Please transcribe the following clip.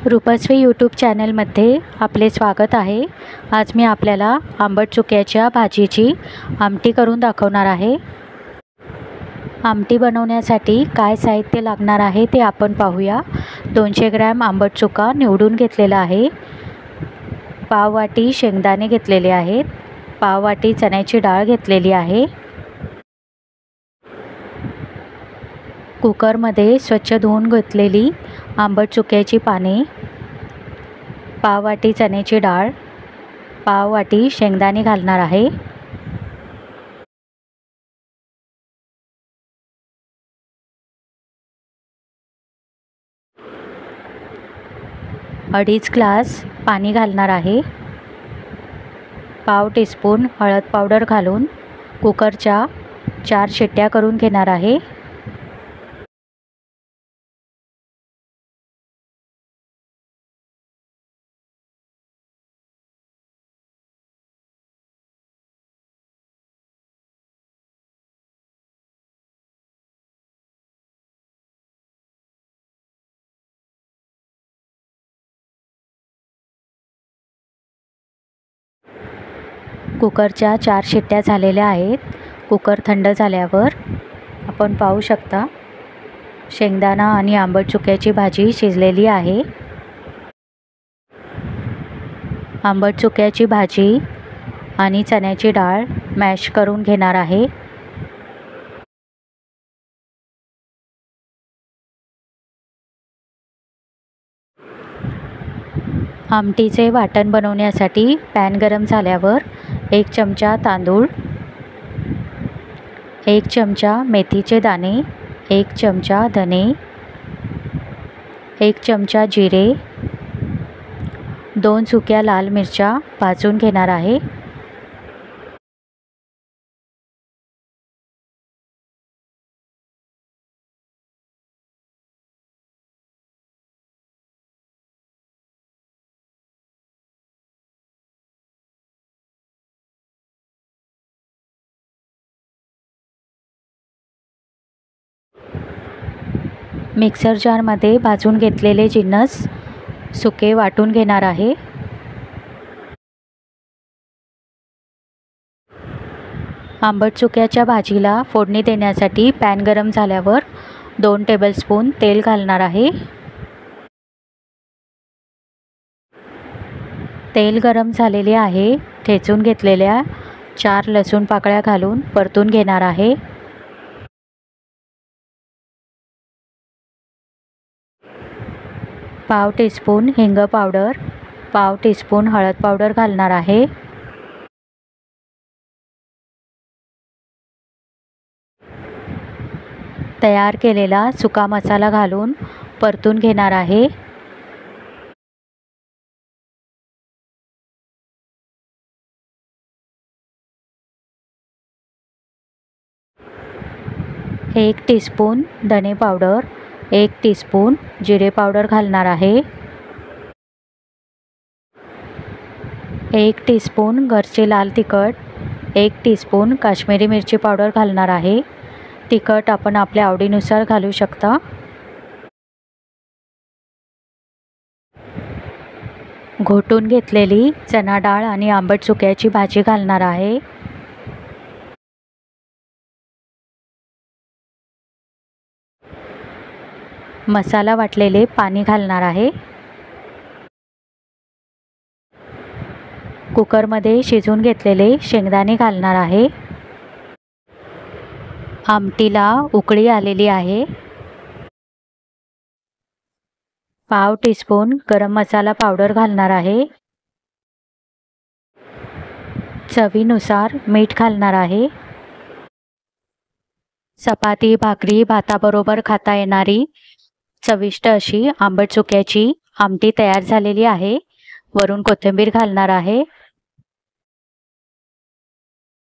Rupashree YouTube चॅनलमध्ये आपले स्वागत आहे। आज मी आपल्याला आंबट चुक्याच्या भाजीची आमटी करून दाखवणार आहे। आमटी बनवण्यासाठी काय साहित्य लागणार आहे ते आपण पाहूया। 200 ग्रॅम आंबट चुका निवडून घेतलेला आहे। पाव वाटी शेंगदाणे घेतलेले आहेत। पाव वाटी चण्याची डाळ घेतलेली आहे। कुकरमध्ये स्वच्छ धुवून घेतलेली आंबट चुक्याची पाने, पाव वाटी चण्याची डाळ, पाव वाटी शेंगदाणे घालणार आहे। अडीच ग्लास पाणी घालणार आहे। पाव टीस्पून हळद पावडर घालून कुकरच्या 4 शिट्ट्या करून घेणार आहे। कुकरच्या 4 शिट्ट्या झालेल्या आहेत। कुकर थंड झाल्यावर आपण पाहू शकता शेंगदाणा आणि आंबट चुक्याची भाजी शिजलेली आहे। आंबट चुक्याची भाजी आणि चण्याची डाळ मॅश करून घेणार आहे। आमटीचे वाटण बनवण्यासाठी पॅन गरम झाल्यावर 1 चमचा तांदूळ, 1 चमचा मेथीचे दाणे, 1 चमचा धने, 1 चमचा जिरे, 2 सुक्या लाल मिरच्या भाजून घेणार आहे। मिक्सर जारमध्ये भाजून घेतलेले जिन्नस सुके वाटून घेणार आहे। आंबट चुक्याच्या भाजीला फोडणी देण्यासाठी पॅन गरम झाल्यावर 2 टेबलस्पून तेल घालणार आहे। तेल गरम झालेले आहे। ठेचून घेतलेल्या 4 लसूण पाकळ्या घालून परतून घेणार आहे। पाव टीस्पून हिंग पावडर, पाव टीस्पून हळद पावडर घालणार आहे। तयार केलेला सुका मसाला घालून परतून घेणार आहे। एक टीस्पून धने पावडर, 1 टीस्पून जिरे पावडर घालणार आहे। 1 टीस्पून घरचे लाल तिखट, 1 टीस्पून काश्मीरी मिरची पावडर घालणार आहे। तिखट आपण आपल्या आवडीनुसार घालू शकता। घोटून घेतलेली चणा डाळ आणि आंबट चुक्याची भाजी घालणार आहे। मसाला वाटलेले पाणी घालणार आहे। कुकरमध्ये शिजून घेतलेले शेंगदाणे घालणार आहे। आमटीला उकळी आलेली आहे। पाव टीस्पून गरम मसाला पावडर घालणार आहे। चवीनुसार मीठ घालणार आहे। चपाती, भाकरी, भाताबरोबर खाता येणारी चविष्ट अशी आंबट चुक्याची आमटी तयार झालेली आहे। वरून कोथिंबीर घालणार आहे।